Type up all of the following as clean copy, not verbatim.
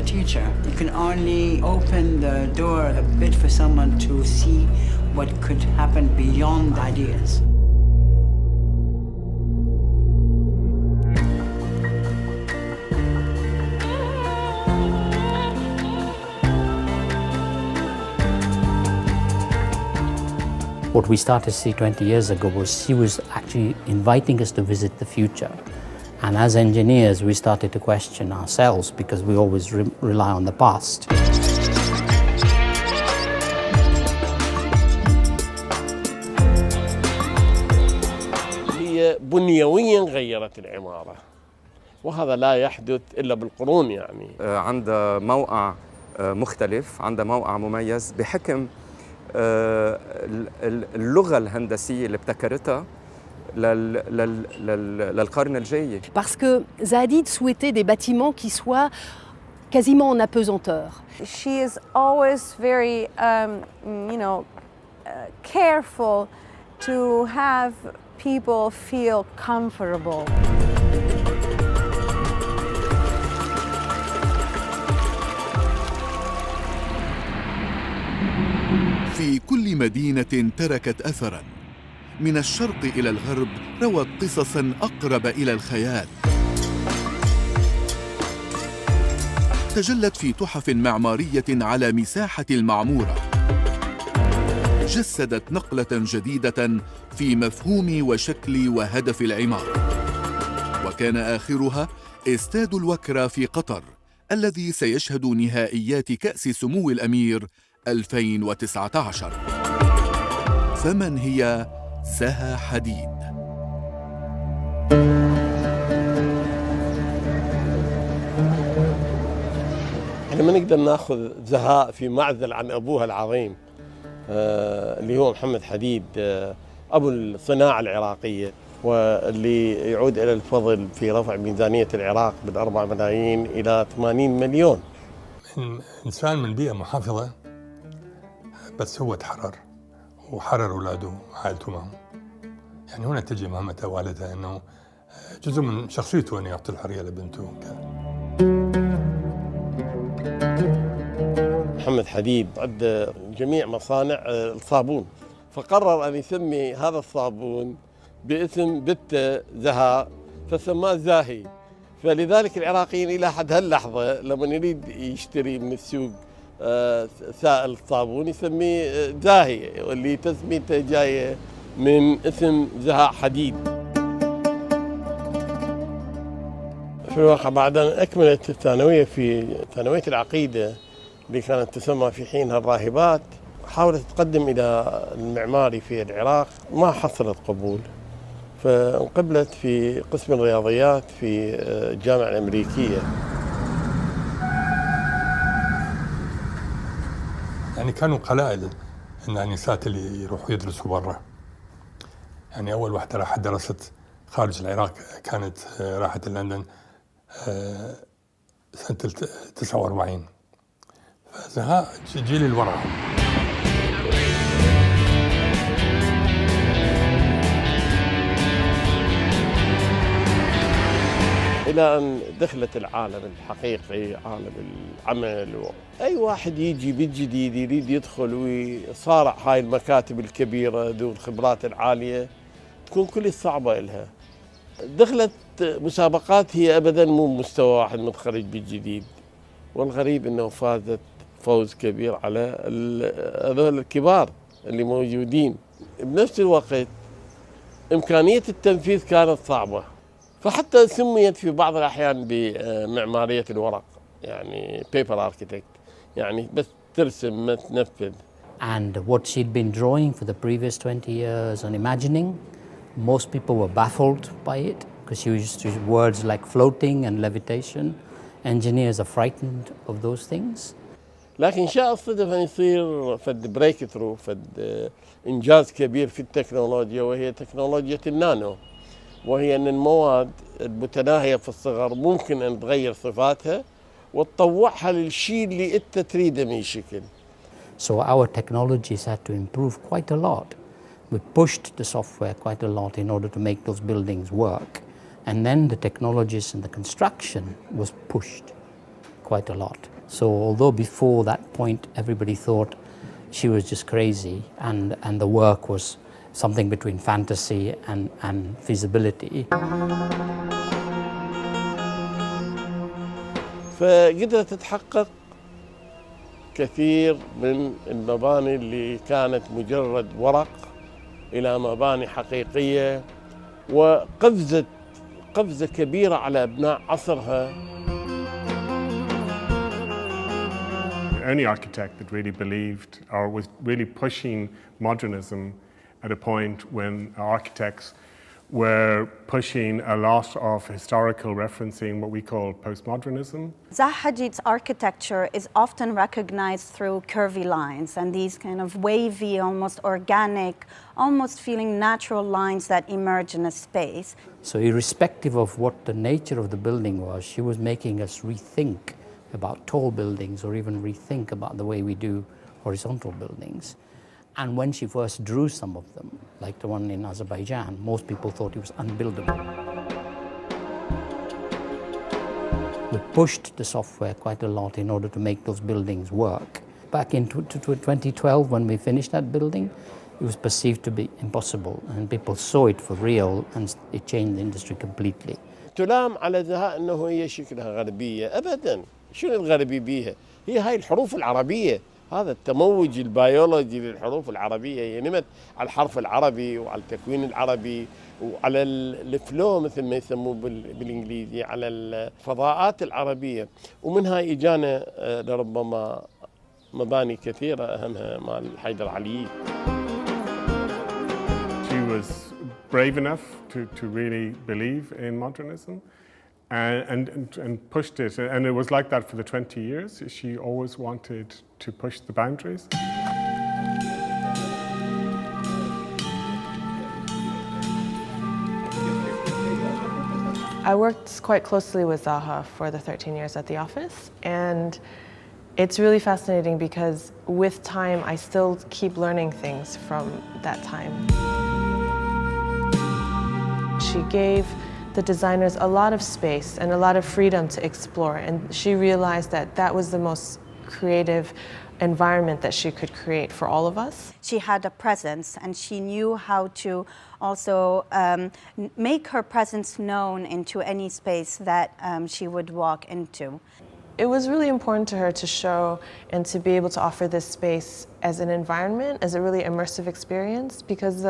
a teacher. You can only open the door a bit for someone to see what could happen beyond ideas. What we started to see 20 years ago was she was actually inviting us to visit the future. And as engineers, we started to question ourselves because we always rely on the past. هي بنيويا غيرت العمارة، وهذا لا يحدث إلا بالقرون يعني. عندها موقع مختلف، عندها موقع مميز بحكم اللغة الهندسية اللي ابتكرتها للقرن الجاي. Parce que Zaha Hadid souhaitait des bâtiments qui soient quasiment en apesanteur. She is always very, careful to have people feel comfortable. في كل مدينة تركت أثراً، من الشرق إلى الغرب روت قصصاً أقرب إلى الخيال. تجلت في تحف معمارية على مساحة المعمورة. جسدت نقلة جديدة في مفهوم وشكل وهدف العمارة. وكان آخرها استاد الوكرة في قطر، الذي سيشهد نهائيات كأس سمو الأمير 2019. فمن هي زها حديد؟ احنا ما نقدر ناخذ زهاء في معزل عن ابوها العظيم اللي هو محمد حديد، ابو الصناعه العراقيه، واللي يعود الى الفضل في رفع ميزانيه العراق من 4 ملايين الى 80 مليون. انسان من بيئه محافظه، بس هو تحرر وحرر اولاده وعائلته معه. يعني هنا تجي مهمة والدها انه جزء من شخصيته انه يعطي الحريه لبنته. محمد حديد عنده جميع مصانع الصابون، فقرر ان يسمي هذا الصابون باسم بنته زها، فسماه زاهي. فلذلك العراقيين الى حد هاللحظه لما يريد يشتري من السوق سائل الصابون يسميه زاهي، واللي تسميته جايه من اسم زها حديد. في الواقع بعد أن أكملت الثانوية في ثانوية العقيدة اللي كانت تسمى في حينها الراهبات، حاولت تقدم إلى المعماري في العراق، ما حصلت قبول، فانقبلت في قسم الرياضيات في الجامعة الأمريكية. يعني كانوا قلائل ان النساء اللي يروحوا يدرسوا برا. يعني اول واحده راحت درست خارج العراق كانت راحت لندن سنه 49. فزها جيل الورع. إلى أن دخلت العالم الحقيقي، عالم العمل، أي واحد يجي بالجديد يريد يدخل ويصارع هاي المكاتب الكبيرة ذو الخبرات العالية، تكون كل صعبة إلها. دخلت مسابقات هي أبداً مو مستوى واحد متخرج بالجديد، والغريب أنه فازت فوز كبير على هذول الكبار اللي موجودين. بنفس الوقت إمكانية التنفيذ كانت صعبة، فحتى سميت في بعض الأحيان بمعمارية الورق، يعني paper architect، يعني بس ترسم ما تنفذ. And what she'd been drawing for the previous 20 years and imagining, most people were baffled by it because she used to use words like floating and levitation. Engineers are frightened of those things. لكن شاء الصدف أن يصير فد بريك ثرو، فد إنجاز كبير في التكنولوجيا، وهي تكنولوجيا النانو، وهي أن المواد المتناهية في الصغر ممكن أن تغير صفاتها وتطوعها للشيء اللي أنت تريده من شكل. So our technologies had to improve quite a lot. We pushed the software quite a lot in order to make those buildings work. And then the technologies and the construction was pushed quite a lot. So although before that point everybody thought she was just crazy and the work was something between fantasy and feasibility. فقدرت تتحقق كثير من المباني اللي كانت مجرد ورق إلى مباني حقيقية، وقفزة كبيرة على أبناء عصرها. Any architect that really believed or was really pushing modernism at a point when architects were pushing a lot of historical referencing, what we call postmodernism. Zaha Hadid's architecture is often recognized through curvy lines and these kind of wavy, almost organic, almost feeling natural lines that emerge in a space. So irrespective of what the nature of the building was, she was making us rethink about tall buildings or even rethink about the way we do horizontal buildings. And when she first drew some of them, like the one in Azerbaijan, most people thought it was unbuildable. We pushed the software quite a lot in order to make those buildings work. Back in 2012, when we finished that building, it was perceived to be impossible, and people saw it for real, and it changed the industry completely. تلام على زها أنه هي شكلها غربية، أبداً. شنو الغربي بيها؟ هي هاي الحروف العربية، هذا التموج البيولوجي للحروف العربية. هي نمت على الحرف العربي وعلى التكوين العربي وعلى الفلو مثل ما يسموه بالإنجليزي، على الفضاءات العربية، ومن هاي إجانا لربما مباني كثيرة أهمها مال حيدر علي. She was brave enough to really believe in modernism and pushed it. And it was like that for the 20 years. She always wanted to push the boundaries. I worked quite closely with Zaha for the 13 years at the office, and it's really fascinating because with time I still keep learning things from that time. She gave the designers a lot of space and a lot of freedom to explore, and she realized that that was the most creative environment that she could create for all of us. She had a presence, and she knew how to also make her presence known into any space that she would walk into. It was really important to her to show and to be able to offer this space as an environment, as a really immersive experience, because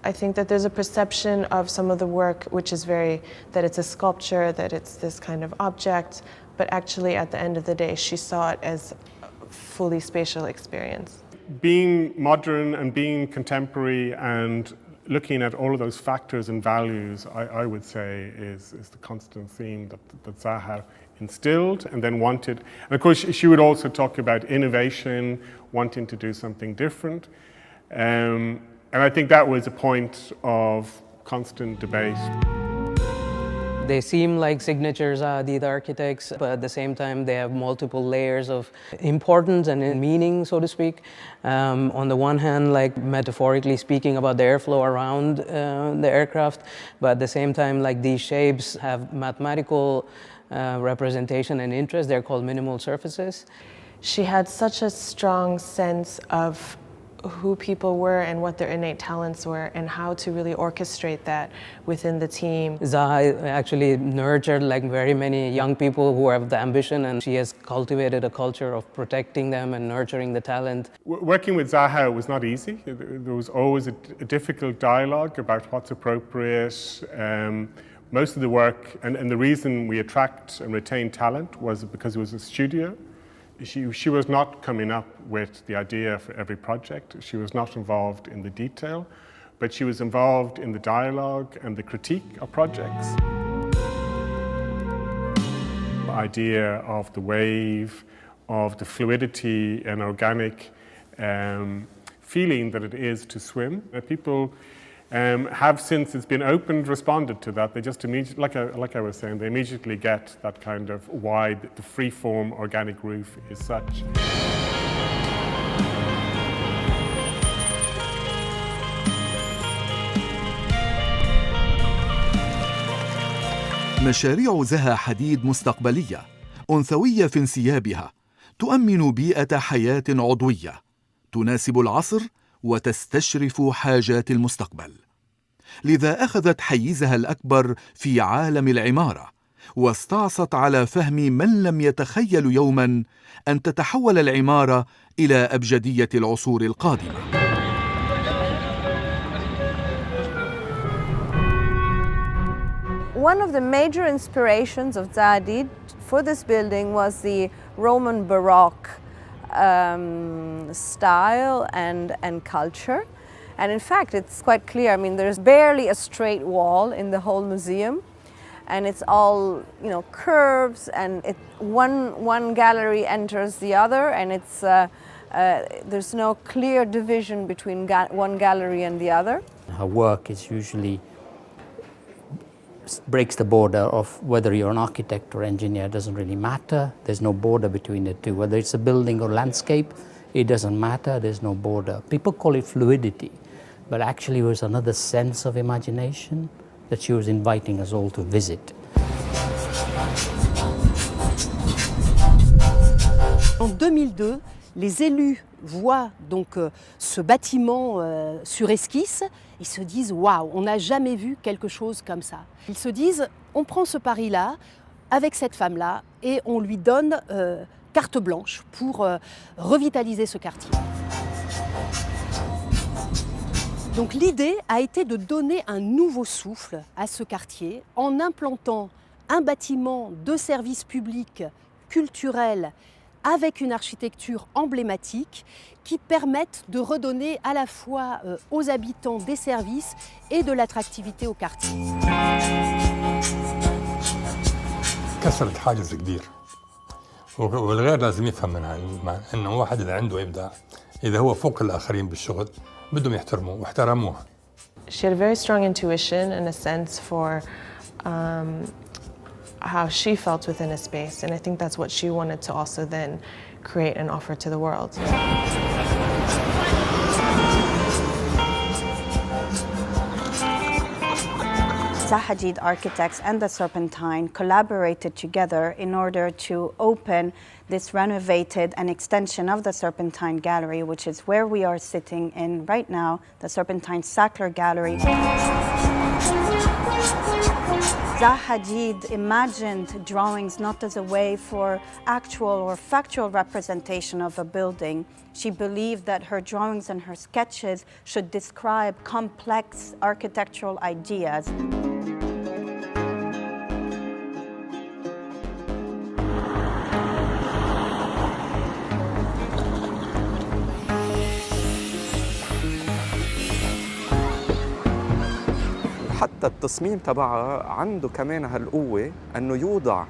I think that there's a perception of some of the work which is that it's a sculpture, that it's this kind of object, but actually at the end of the day she saw it as a fully spatial experience. Being modern and being contemporary and looking at all of those factors and values, I would say is the constant theme that Zaha instilled and then wanted. And of course she would also talk about innovation, wanting to do something different. And I think that was a point of constant debate. They seem like signatures are the architects, but at the same time they have multiple layers of importance and meaning, so to speak. On the one hand, like metaphorically speaking about the airflow around the aircraft, but at the same time, like these shapes have mathematical representation and interest. They're called minimal surfaces. She had such a strong sense of who people were and what their innate talents were and how to really orchestrate that within the team. Zaha actually nurtured like very many young people who have the ambition, and she has cultivated a culture of protecting them and nurturing the talent. Working with Zaha was not easy. There was always a difficult dialogue about what's appropriate. Most of the work, and the reason we attract and retain talent was because it was a studio. She was not coming up with the idea for every project. She was not involved in the detail, but she was involved in the dialogue and the critique of projects. The idea of the wave, of the fluidity and organic feeling that it is to swim. People have, since it's been opened, responded to that. They just immediately, like I was saying, they immediately get that kind of why the free-form organic roof is such. مشاريع زها حديد مستقبلية أنثوية في انسيابها، تؤمن بيئة حياة عضوية تناسب العصر وتستشرف حاجات المستقبل. لذا أخذت حيزها الأكبر في عالم العمارة، واستعصت على فهم من لم يتخيل يوما أن تتحول العمارة إلى أبجدية العصور القادمة. One of the major inspirations of Zaha Hadid for this building was the Roman Baroque style and culture. And in fact, it's quite clear. I mean, there's barely a straight wall in the whole museum, and it's all, you know, curves, and one gallery enters the other, and it's there's no clear division between one gallery and the other. Her work is usually breaks the border of whether you're an architect or engineer. It doesn't really matter. There's no border between the two. Whether it's a building or landscape, it doesn't matter. There's no border. People call it fluidity, but actually it was another sense of imagination that she was inviting us all to visit. En 2002, les élus voient donc ce bâtiment sur esquisse et se disent « Waouh, on n'a jamais vu quelque chose comme ça ». Ils se disent « On prend ce pari-là avec cette femme-là et on lui donne carte blanche pour revitaliser ce quartier ». Donc l'idée a été de donner un nouveau souffle à ce quartier en implantant un bâtiment de service public culturel avec une architecture emblématique qui permettent de redonner à la fois aux habitants des services et de l'attractivité au quartier. كسرت حاجز كبير، والغير لازم يفهم منها انه واحد اذا عنده ابداع، اذا هو فوق الاخرين بالشغل بدهم يحترموه واحترموها. She had a very strong intuition and a sense for how she felt within a space, and I think that's what she wanted to also then create and offer to the world. Zaha Hadid architects and the Serpentine collaborated together in order to open this renovated an extension of the Serpentine Gallery, which is where we are sitting in right now, the Serpentine Sackler Gallery. Zaha Hadid imagined drawings not as a way for actual or factual representation of a building. She believed that her drawings and her sketches should describe complex architectural ideas. حتى التصميم تبعها عنده كمان هالقوة أنه يوضع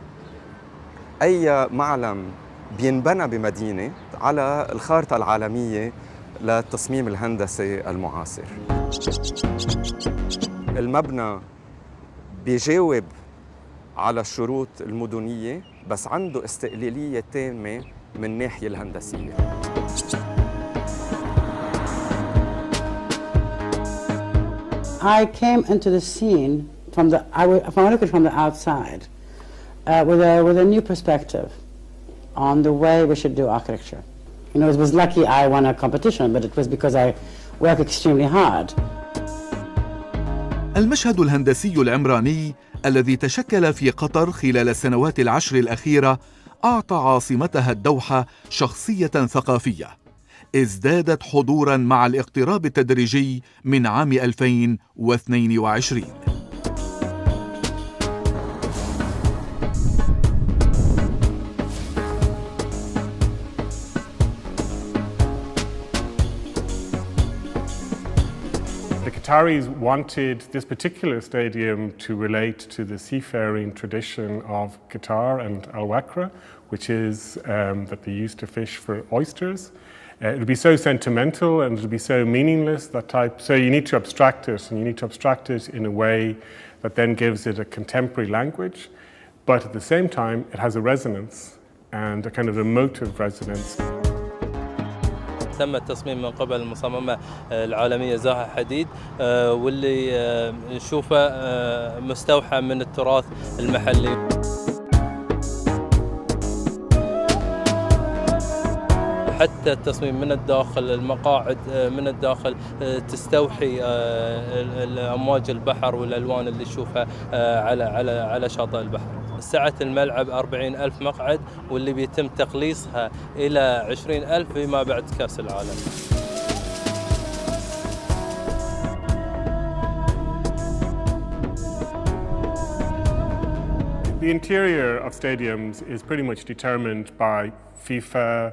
أي معلم بينبنى بمدينة على الخارطة العالمية للتصميم الهندسي المعاصر. المبنى بيجاوب على الشروط المدنية بس عنده استقلالية تامة من الناحية الهندسية. I came into the scene from looking from the outside with a new perspective on the way we should do architecture. You know, it was lucky I won a competition, but it was because I worked extremely hard. المشهد الهندسي العمراني الذي تشكل في قطر خلال السنوات العشر الأخيرة أعطى عاصمتها الدوحة شخصية ثقافية ازدادت حضوراً مع الاقتراب التدريجي من عام 2022. The Qataris wanted this particular stadium to relate to the seafaring tradition of Qatar and Al-Wakra, which is that they used to fish for oysters. It would be so sentimental and it would be so meaningless, that type. So you need to abstract it, and you need to abstract it in a way that then gives it a contemporary language. But at the same time, it has a resonance and a kind of emotive resonance. تم التصميم من قبل المصممة العالمية زاها حديد واللي نشوفه مستوحى من التراث المحلي. حتى التصميم من الداخل، المقاعد من الداخل تستوحي أمواج البحر والألوان اللي نشوفها على شاطئ البحر. سعة الملعب 40,000 مقعد، واللي بيتم تقليصها إلى 20,000 فيما بعد كأس العالم. The interior of stadiums is pretty much determined by FIFA,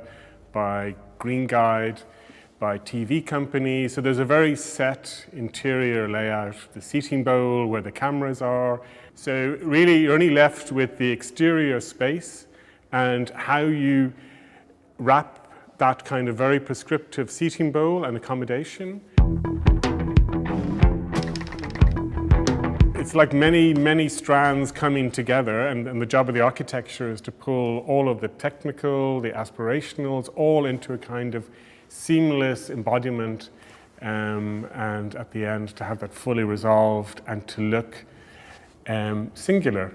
by Green Guide, by TV companies. So there's a very set interior layout, the seating bowl, where the cameras are. So really you're only left with the exterior space and how you wrap that kind of very prescriptive seating bowl and accommodation. It's like many strands coming together, and the job of the architecture is to pull all of the technical, the aspirationals, all into a kind of seamless embodiment, and at the end to have that fully resolved and to look singular.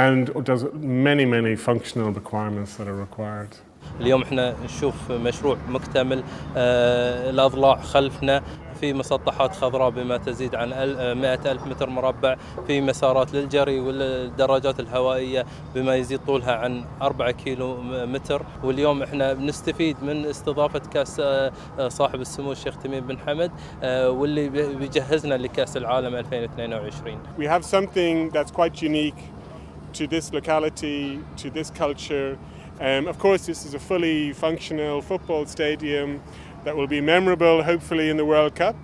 And there's many functional requirements that are required. اليوم احنا نشوف مشروع مكتمل، الأضلاع خلفنا في مسطحات خضراء بما تزيد عن 100,000 متر مربع، في مسارات للجري والدراجات الهوائية بما يزيد طولها عن 4 كيلو متر. واليوم احنا بنستفيد من استضافة كأس صاحب السمو الشيخ تميم بن حمد، واللي بيجهزنا لكأس العالم 2022. We have something that's quite unique to this locality, to this culture. Of course, this is a fully functional football stadium that will be memorable, hopefully, in the World Cup.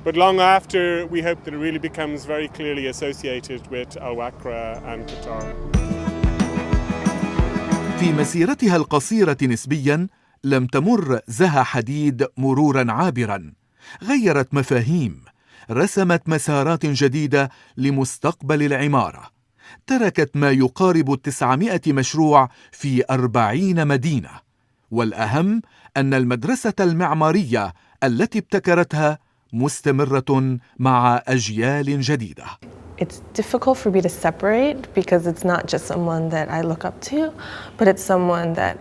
But long after, we hope that it really becomes very clearly associated with Al-Wakra and Qatar. في مسيرتها القصيرة نسبياً، لم تمر زها حديد مرورا عابرا، غيرت مفاهيم، رسمت مسارات جديدة لمستقبل العمارة، تركت ما يقارب 900 مشروع في 40 مدينة، والأهم أن المدرسة المعمارية التي ابتكرتها مستمرة مع أجيال جديدة. It's difficult for me to separate because it's not just someone that I look up to, but it's someone that,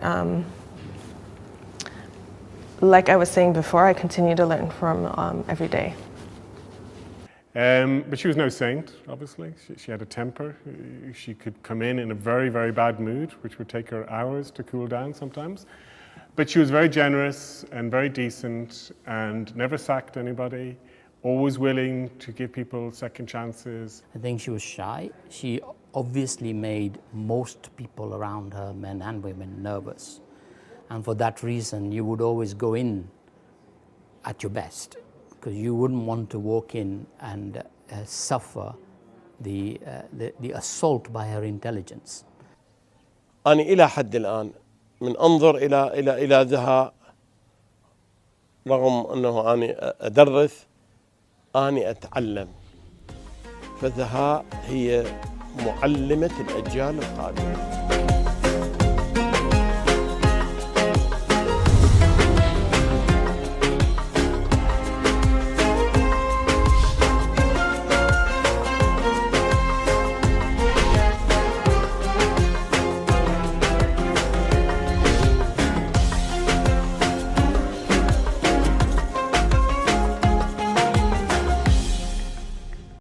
like I was saying before, I continue to learn from every day. But she was no saint, obviously. She had a temper. She could come in a very bad mood, which would take her hours to cool down sometimes. But she was very generous and very decent and never sacked anybody, always willing to give people second chances. I think she was shy. She obviously made most people around her, men and women, nervous. And for that reason, you would always go in at your best, because you wouldn't want to walk in and suffer the assault by her intelligence. أنا إلى حد الآن من أنظر إلى زها، رغم أنه أنا أدرس، أنا أتعلم، فزها هي معلمة الأجيال القادمة.